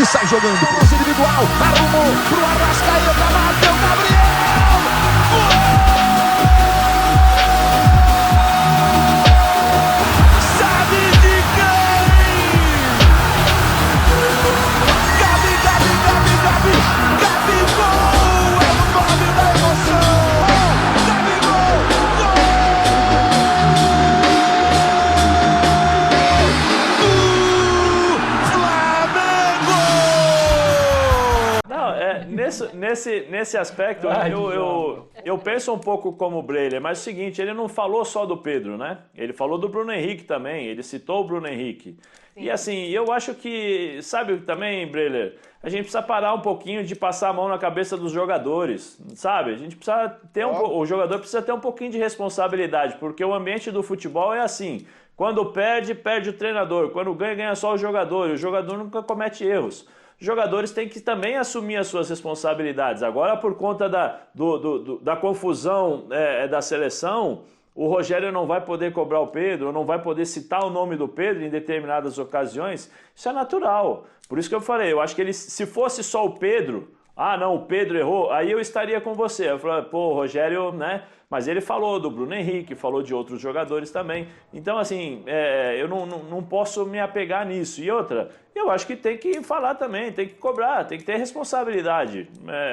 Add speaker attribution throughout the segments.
Speaker 1: e sai jogando. Com lance individual, arrumou pro Arrascaeta, bateu Gabriel! Gol! Sabe de quem? Gabigol! É o nome da emoção! Gabigol! Flamengo!
Speaker 2: Não, nesse aspecto, eu penso um pouco como o Breler, mas é o seguinte, ele não falou só do Pedro, né? Ele falou do Bruno Henrique também, ele citou o Bruno Henrique. Sim. E assim, eu acho que, sabe também, Breler, a gente precisa parar um pouquinho de passar a mão na cabeça dos jogadores, sabe? A gente precisa ter o jogador precisa ter um pouquinho de responsabilidade, porque o ambiente do futebol é assim, quando perde, perde o treinador, quando ganha, ganha só o jogador nunca comete erros. Os jogadores têm que também assumir as suas responsabilidades. Agora, por conta da confusão da seleção, o Rogério não vai poder cobrar o Pedro, não vai poder citar o nome do Pedro em determinadas ocasiões. Isso é natural. Por isso que eu falei, eu acho que se fosse só o Pedro, não, o Pedro errou, aí eu estaria com você. Eu falei, pô, o Rogério, né? Mas ele falou do Bruno Henrique, falou de outros jogadores também. Então, assim, eu não posso me apegar nisso. E outra, eu acho que tem que falar também, tem que cobrar, tem que ter responsabilidade.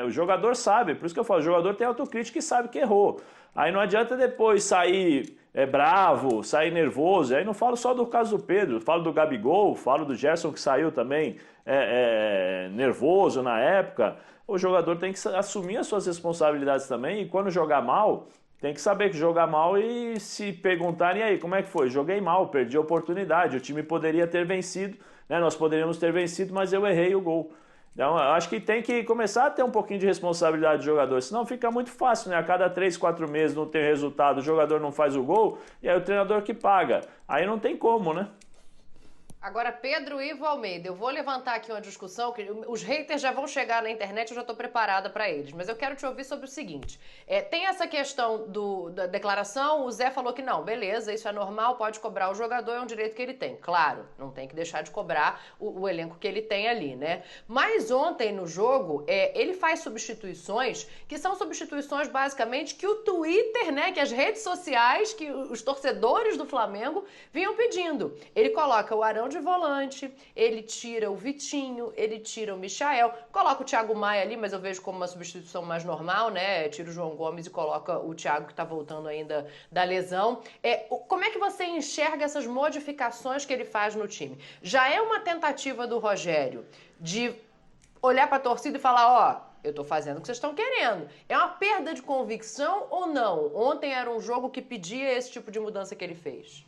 Speaker 2: O jogador sabe, por isso que eu falo, o jogador tem autocrítica e sabe que errou. Aí não adianta depois sair bravo, sair nervoso. Aí não falo só do caso do Pedro, falo do Gabigol, falo do Gerson que saiu também nervoso na época. O jogador tem que assumir as suas responsabilidades também e quando jogar mal, tem que saber que jogar mal e se perguntarem aí, como é que foi? Joguei mal, perdi a oportunidade, o time poderia ter vencido, né? Nós poderíamos ter vencido, mas eu errei o gol. Então, eu acho que tem que começar a ter um pouquinho de responsabilidade do jogador, senão fica muito fácil, né? A cada 3, 4 meses não tem resultado, o jogador não faz o gol, e aí o treinador que paga. Aí não tem como, né?
Speaker 3: Agora, Pedro Ivo Almeida, eu vou levantar aqui uma discussão, que os haters já vão chegar na internet, eu já estou preparada para eles, mas eu quero te ouvir sobre o seguinte, tem essa questão da declaração, o Zé falou que não, beleza, isso é normal, pode cobrar o jogador, é um direito que ele tem, claro, não tem que deixar de cobrar o elenco que ele tem ali, né? Mas ontem no jogo, ele faz substituições, que são substituições basicamente que o Twitter, né, que as redes sociais, que os torcedores do Flamengo vinham pedindo. Ele coloca o Arão de volante, ele tira o Vitinho, ele tira o Michael, coloca o Thiago Maia ali, mas eu vejo como uma substituição mais normal, né? Tira o João Gomes e coloca o Thiago que tá voltando ainda da lesão. Como é que você enxerga essas modificações que ele faz no time? Já é uma tentativa do Rogério de olhar para a torcida e falar, eu tô fazendo o que vocês estão querendo. É uma perda de convicção ou não? Ontem era um jogo que pedia esse tipo de mudança que ele fez.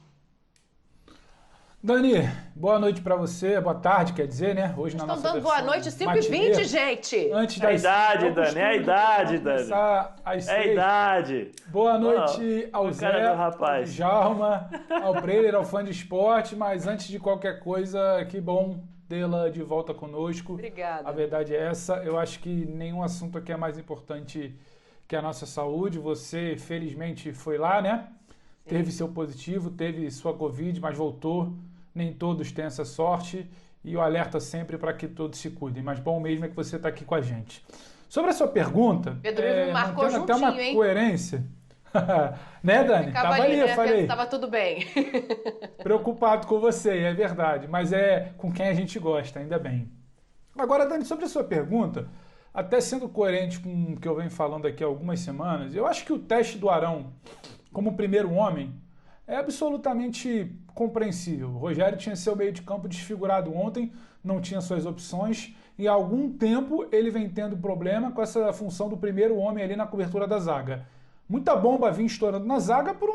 Speaker 4: Dani, boa noite pra você, boa tarde, quer dizer, né? Hoje na nossa
Speaker 3: Estão dando boa noite, 5h20, gente!
Speaker 4: Antes
Speaker 2: da idade, Dani, é a idade, Dani.
Speaker 4: É a idade. Boa noite ao Zé, ao Djalma, ao Breler, ao fã de esporte, mas antes de qualquer coisa, que bom tê-la de volta conosco.
Speaker 3: Obrigada.
Speaker 4: A verdade é essa, eu acho que nenhum assunto aqui é mais importante que a nossa saúde. Você, felizmente, foi lá, né? Sim. Teve seu positivo, teve sua Covid, mas voltou. Nem todos têm essa sorte e o alerta sempre para que todos se cuidem. Mas bom mesmo é que você está aqui com a gente. Sobre a sua pergunta,
Speaker 3: Pedro Ivo marcou juntinho,
Speaker 4: até uma coerência. Né, Dani?
Speaker 3: Tava ali,
Speaker 4: eu
Speaker 3: né?
Speaker 4: falei.
Speaker 3: Tava tudo bem.
Speaker 4: Preocupado com você, é verdade. Mas é com quem a gente gosta, ainda bem. Agora, Dani, sobre a sua pergunta, até sendo coerente com o que eu venho falando aqui há algumas semanas, eu acho que o teste do Arão como primeiro homem é absolutamente compreensível. O Rogério tinha seu meio de campo desfigurado ontem, não tinha suas opções, e há algum tempo ele vem tendo problema com essa função do primeiro homem ali na cobertura da zaga. Muita bomba vinha estourando na zaga por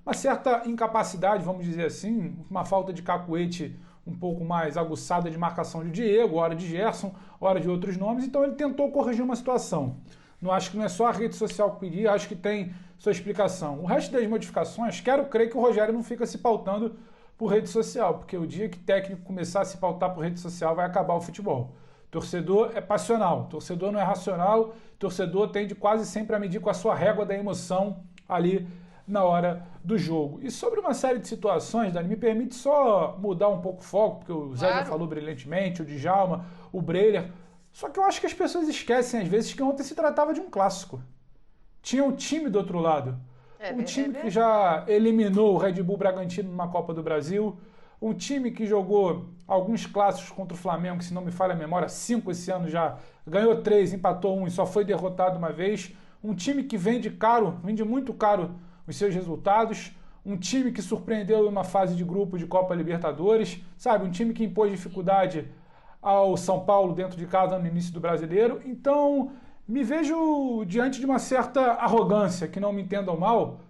Speaker 4: uma certa incapacidade, vamos dizer assim, uma falta de cacuete um pouco mais aguçada de marcação de Diego, hora de Gerson, hora de outros nomes, então ele tentou corrigir uma situação. Não acho que não é só a rede social que pedir, acho que tem sua explicação. O resto das modificações, quero crer que o Rogério não fica se pautando por rede social, porque o dia que técnico começar a se pautar por rede social vai acabar o futebol. Torcedor é passional, torcedor não é racional, torcedor tende quase sempre a medir com a sua régua da emoção ali na hora do jogo. E sobre uma série de situações, Dani, me permite só mudar um pouco o foco, porque o Zé já falou brilhantemente, o Djalma, o Breiler. Só que eu acho que as pessoas esquecem, às vezes, que ontem se tratava de um clássico. Tinha um time do outro lado. Um time que já eliminou o Red Bull Bragantino numa Copa do Brasil. Um time que jogou alguns clássicos contra o Flamengo, que se não me falha a memória, 5 esse ano já. Ganhou 3, empatou 1 e só foi derrotado uma vez. Um time que vende muito caro os seus resultados. Um time que surpreendeu numa fase de grupo de Copa Libertadores. Sabe, um time que impôs dificuldade ao São Paulo dentro de casa no início do Brasileiro. Então, me vejo diante de uma certa arrogância, que não me entendam mal,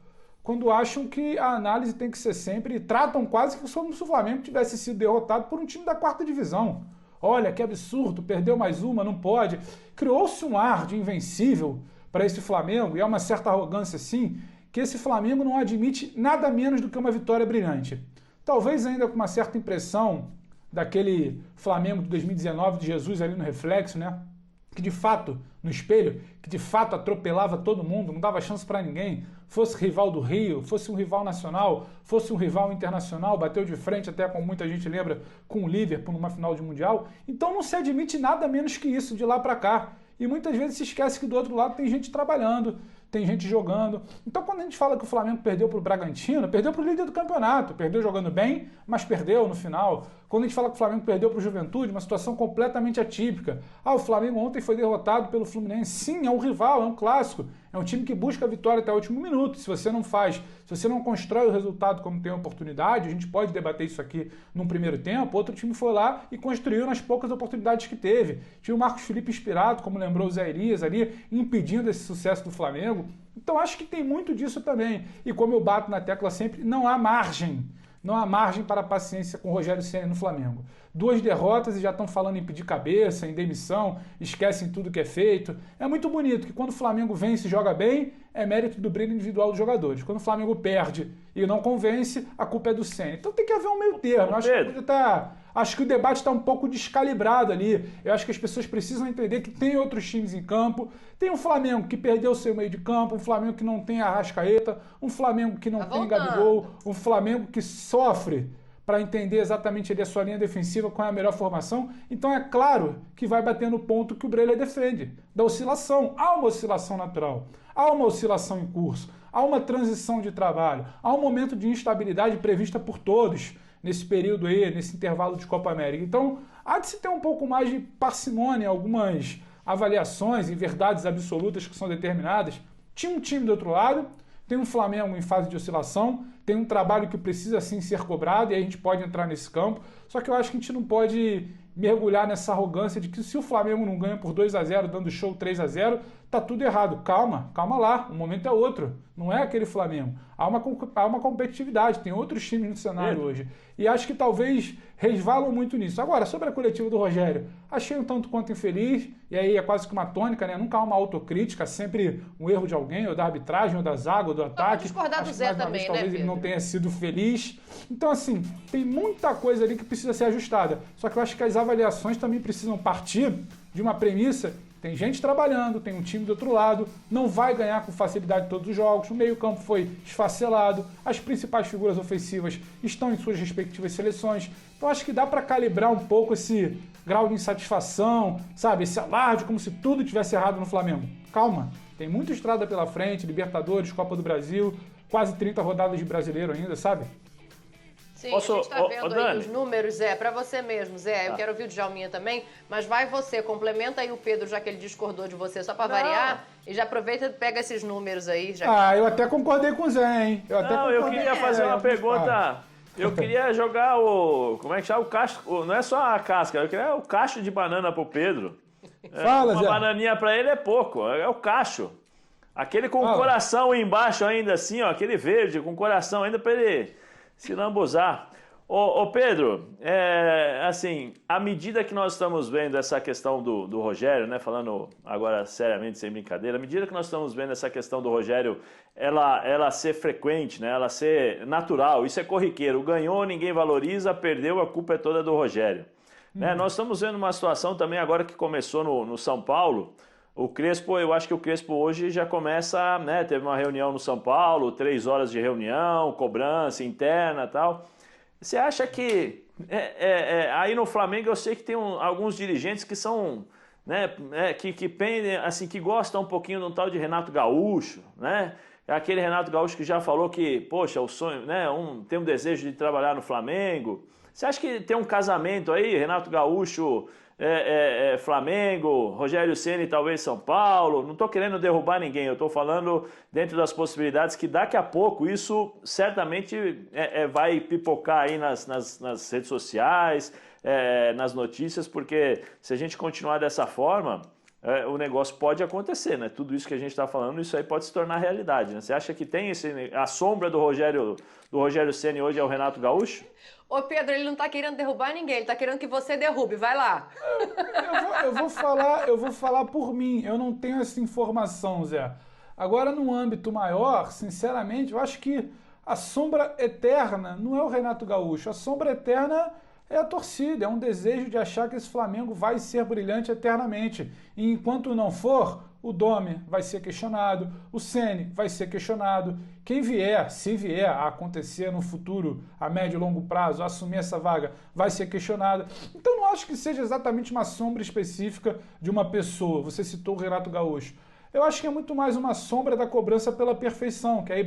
Speaker 4: quando acham que a análise tem que ser sempre, tratam quase que como se o Flamengo tivesse sido derrotado por um time da 4ª divisão. Olha, que absurdo, perdeu mais uma, não pode. Criou-se um ar de invencível para esse Flamengo, e é uma certa arrogância, sim, que esse Flamengo não admite nada menos do que uma vitória brilhante. Talvez ainda com uma certa impressão daquele Flamengo de 2019 de Jesus ali no reflexo, né? Que de fato, no espelho, que de fato atropelava todo mundo, não dava chance para ninguém, fosse rival do Rio, fosse um rival nacional, fosse um rival internacional, bateu de frente até, como muita gente lembra, com o Liverpool numa final de Mundial. Então não se admite nada menos que isso de lá para cá. E muitas vezes se esquece que do outro lado tem gente trabalhando, tem gente jogando. Então quando a gente fala que o Flamengo perdeu para o Bragantino, perdeu para o líder do campeonato, perdeu jogando bem, mas perdeu no final. Quando a gente fala que o Flamengo perdeu para o Juventude, uma situação completamente atípica. O Flamengo ontem foi derrotado pelo Fluminense. Sim, é um rival, é um clássico. É um time que busca a vitória até o último minuto. Se você não faz, se você não constrói o resultado como tem a oportunidade, a gente pode debater isso aqui num primeiro tempo, outro time foi lá e construiu nas poucas oportunidades que teve. Tinha o Marcos Felipe inspirado, como lembrou o Zé Elias ali, impedindo esse sucesso do Flamengo. Então acho que tem muito disso também. E como eu bato na tecla sempre, não há margem. Não há margem para paciência com o Rogério Ceni no Flamengo. 2 derrotas e já estão falando em pedir cabeça, em demissão, esquecem tudo que é feito. É muito bonito que quando o Flamengo vence e joga bem, é mérito do brilho individual dos jogadores. Quando o Flamengo perde e não convence, a culpa é do Ceni. Então tem que haver um meio termo. Acho que o debate está um pouco descalibrado ali. Eu acho que as pessoas precisam entender que tem outros times em campo. Tem um Flamengo que perdeu o seu meio de campo, um Flamengo que não tem Arrascaeta, um Flamengo que não tem Gabigol, um Flamengo que sofre para entender exatamente ali a sua linha defensiva, qual é a melhor formação. Então é claro que vai bater no ponto que o Breiler defende, da oscilação. Há uma oscilação natural, há uma oscilação em curso, há uma transição de trabalho, há um momento de instabilidade prevista por todos nesse período aí, nesse intervalo de Copa América. Então há de se ter um pouco mais de parcimônia, algumas avaliações e verdades absolutas que são determinadas. Tinha um time do outro lado, tem um Flamengo em fase de oscilação, tem um trabalho que precisa sim ser cobrado e a gente pode entrar nesse campo, só que eu acho que a gente não pode mergulhar nessa arrogância de que se o Flamengo não ganha por 2-0, dando show 3-0, tá tudo errado. Calma lá, o momento é outro, não é aquele Flamengo. Há uma competitividade, tem outros times no cenário hoje. E acho que talvez resvalam muito nisso. Agora, sobre a coletiva do Rogério, achei um tanto quanto infeliz, e aí é quase que uma tônica, né? Nunca há uma autocrítica, sempre um erro de alguém, ou da arbitragem, ou da zaga, ou do ataque.
Speaker 3: Discordar do Zé também,
Speaker 4: vez, talvez ele não tenha sido feliz. Então, assim, tem muita coisa ali que precisa ser ajustada. Só que eu acho que as avaliações também precisam partir de uma premissa. Tem gente trabalhando, tem um time do outro lado, não vai ganhar com facilidade todos os jogos, o meio-campo foi esfacelado, as principais figuras ofensivas estão em suas respectivas seleções. Então acho que dá para calibrar um pouco esse grau de insatisfação, sabe? Esse alarde, como se tudo tivesse errado no Flamengo. Calma, tem muita estrada pela frente, Libertadores, Copa do Brasil, quase 30 rodadas de Brasileiro ainda, sabe?
Speaker 3: Sim, a gente tá vendo aí os números, Zé, para você mesmo, Zé, eu quero ouvir o Djalminha também, mas vai você, complementa aí o Pedro, já que ele discordou de você, só para variar, e já aproveita e pega esses números aí.
Speaker 4: Eu até concordei com o Zé, hein?
Speaker 2: Eu queria fazer uma pergunta, eu queria jogar como é que chama? O cacho, não é só a casca, eu queria o cacho de banana pro Pedro.
Speaker 4: Fala,
Speaker 2: uma
Speaker 4: Zé.
Speaker 2: bananinha para ele é pouco, é o cacho. Aquele com o coração embaixo ainda assim, ó, aquele verde com o coração ainda para ele se lambuzar. Ô Pedro, assim, à medida que nós estamos vendo essa questão do Rogério, né, falando agora seriamente, sem brincadeira, à medida que nós estamos vendo essa questão do Rogério, ela ser frequente, né, ela ser natural, isso é corriqueiro, ganhou, ninguém valoriza, perdeu, a culpa é toda do Rogério. Né, nós estamos vendo uma situação também agora que começou no São Paulo, O Crespo, eu acho que o Crespo hoje já começa, né? Teve uma reunião no São Paulo, 3 horas de reunião, cobrança interna e tal. Você acha que aí no Flamengo eu sei que tem alguns dirigentes que são, né, que pendem, assim, que gostam um pouquinho de um tal de Renato Gaúcho, né? Aquele Renato Gaúcho que já falou que, poxa, o sonho, né, tem um desejo de trabalhar no Flamengo. Você acha que tem um casamento aí, Renato Gaúcho, Flamengo, Rogério Ceni talvez São Paulo? Não estou querendo derrubar ninguém, eu estou falando dentro das possibilidades que daqui a pouco isso certamente vai pipocar aí nas redes sociais, nas notícias, porque se a gente continuar dessa forma, o negócio pode acontecer, né? Tudo isso que a gente está falando, isso aí pode se tornar realidade, né? Você acha que tem a sombra do Rogério Ceni hoje é o Renato Gaúcho?
Speaker 3: Ô Pedro, ele não está querendo derrubar ninguém, ele está querendo que você derrube, vai lá.
Speaker 4: Eu vou falar por mim, eu não tenho essa informação, Zé. Agora, num âmbito maior, sinceramente, eu acho que a sombra eterna não é o Renato Gaúcho, a sombra eterna é a torcida, é um desejo de achar que esse Flamengo vai ser brilhante eternamente. E enquanto não for, o Domi vai ser questionado, o Ceni vai ser questionado. Quem vier, se vier a acontecer no futuro, a médio e longo prazo, assumir essa vaga, vai ser questionado. Então não acho que seja exatamente uma sombra específica de uma pessoa. Você citou o Renato Gaúcho. Eu acho que é muito mais uma sombra da cobrança pela perfeição, que aí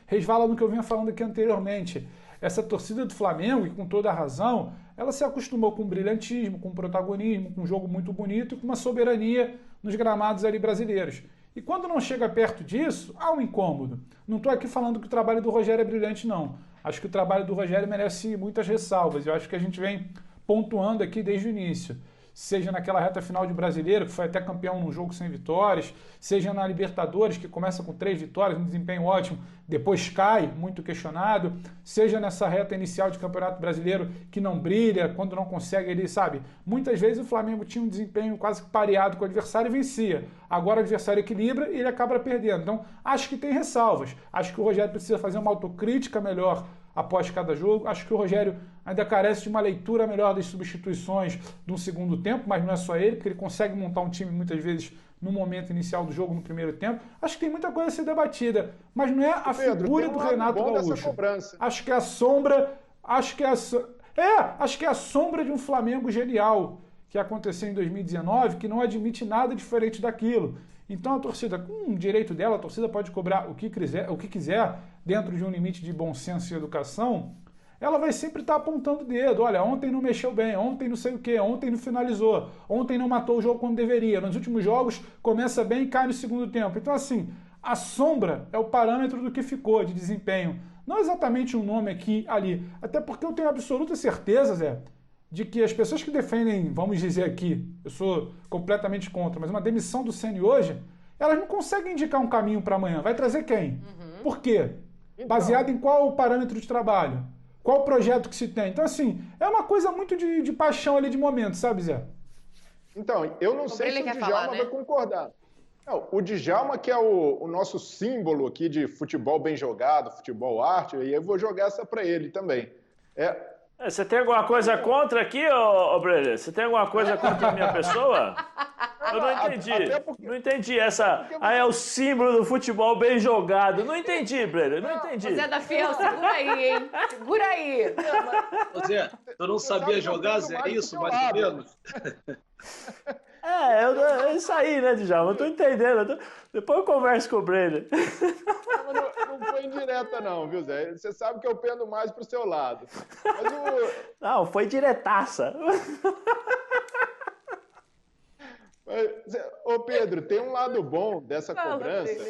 Speaker 4: resvala no que eu vinha falando aqui anteriormente. Essa torcida do Flamengo, e com toda a razão, ela se acostumou com brilhantismo, com protagonismo, com um jogo muito bonito e com uma soberania nos gramados ali brasileiros. E quando não chega perto disso, há um incômodo. Não estou aqui falando que o trabalho do Rogério é brilhante, não. Acho que o trabalho do Rogério merece muitas ressalvas. Eu acho que a gente vem pontuando aqui desde o início. Seja naquela reta final de Brasileiro, que foi até campeão num jogo sem vitórias, seja na Libertadores, que começa com 3 vitórias, um desempenho ótimo, depois cai, muito questionado, seja nessa reta inicial de Campeonato Brasileiro, que não brilha, quando não consegue ali, sabe? Muitas vezes o Flamengo tinha um desempenho quase que pareado com o adversário e vencia. Agora o adversário equilibra e ele acaba perdendo. Então, acho que tem ressalvas. Acho que o Rogério precisa fazer uma autocrítica melhor após cada jogo. Acho que o Rogério ainda carece de uma leitura melhor das substituições de um segundo tempo, mas não é só ele, porque ele consegue montar um time muitas vezes no momento inicial do jogo, no primeiro tempo. Acho que tem muita coisa a ser debatida, mas não é a figura do Renato Gaúcho. Acho que é a sombra, acho que é a sombra de um Flamengo genial que aconteceu em 2019, que não admite nada diferente daquilo. Então a torcida, com o direito dela, a torcida pode cobrar o que quiser, dentro de um limite de bom senso e educação, ela vai sempre estar apontando o dedo. Olha, ontem não mexeu bem, ontem não sei o quê, ontem não finalizou, ontem não matou o jogo quando deveria. Nos últimos jogos começa bem e cai no segundo tempo. Então assim, a sombra é o parâmetro do que ficou de desempenho. Não exatamente um nome aqui, ali. Até porque eu tenho absoluta certeza, Zé, de que as pessoas que defendem, vamos dizer aqui, eu sou completamente contra, mas uma demissão do Ceni hoje, elas não conseguem indicar um caminho para amanhã. Vai trazer quem? Por quê? Baseado em qual parâmetro de trabalho? Qual projeto que se tem? Então, assim, é uma coisa muito de paixão ali de momento, sabe, Zé?
Speaker 5: Então, eu não sei se o Djalma vai concordar. Não, o Djalma, que é o nosso símbolo aqui de futebol bem jogado, futebol arte, e eu vou jogar essa para ele também.
Speaker 2: Você tem alguma coisa contra aqui, ô Breler? Você tem alguma coisa contra a minha pessoa? Eu não entendi. Não entendi essa. É o símbolo do futebol bem jogado. Não entendi, Breler. Não entendi.
Speaker 3: Zé da Fiel, segura aí, hein? Segura aí.
Speaker 6: Ô Zé, eu não sabia jogar, Zé, é isso, mais ou menos?
Speaker 2: É isso aí, né, Djalma? Eu tô entendendo. Depois eu converso com o Breler.
Speaker 5: Não foi indireta não, viu, Zé? Você sabe que eu pendo mais pro seu lado. Mas
Speaker 2: Não, foi diretaça.
Speaker 5: Ô Pedro, tem um lado bom dessa cobrança.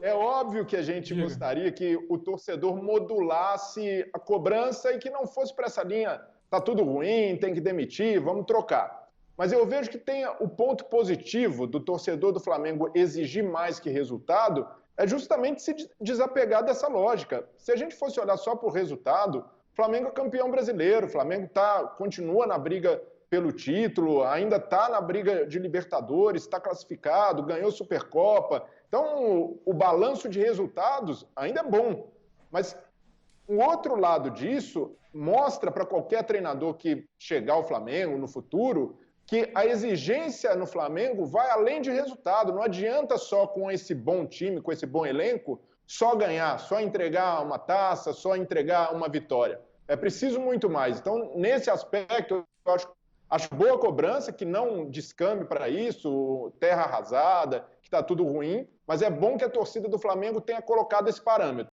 Speaker 5: É óbvio que a gente gostaria que o torcedor modulasse a cobrança e que não fosse para essa linha, tá tudo ruim, tem que demitir, vamos trocar. Mas eu vejo que tem o ponto positivo do torcedor do Flamengo exigir mais que resultado, é justamente se desapegar dessa lógica. Se a gente fosse olhar só para o resultado, o Flamengo é campeão brasileiro, o Flamengo continua na briga pelo título, ainda está na briga de Libertadores, está classificado, ganhou Supercopa. Então, o balanço de resultados ainda é bom. Mas o outro lado disso mostra para qualquer treinador que chegar ao Flamengo no futuro que a exigência no Flamengo vai além de resultado. Não adianta só com esse bom time, com esse bom elenco, só ganhar, só entregar uma taça, só entregar uma vitória. É preciso muito mais. Então, nesse aspecto, eu acho boa a cobrança, que não descambe para isso, terra arrasada, que está tudo ruim, mas é bom que a torcida do Flamengo tenha colocado esse parâmetro.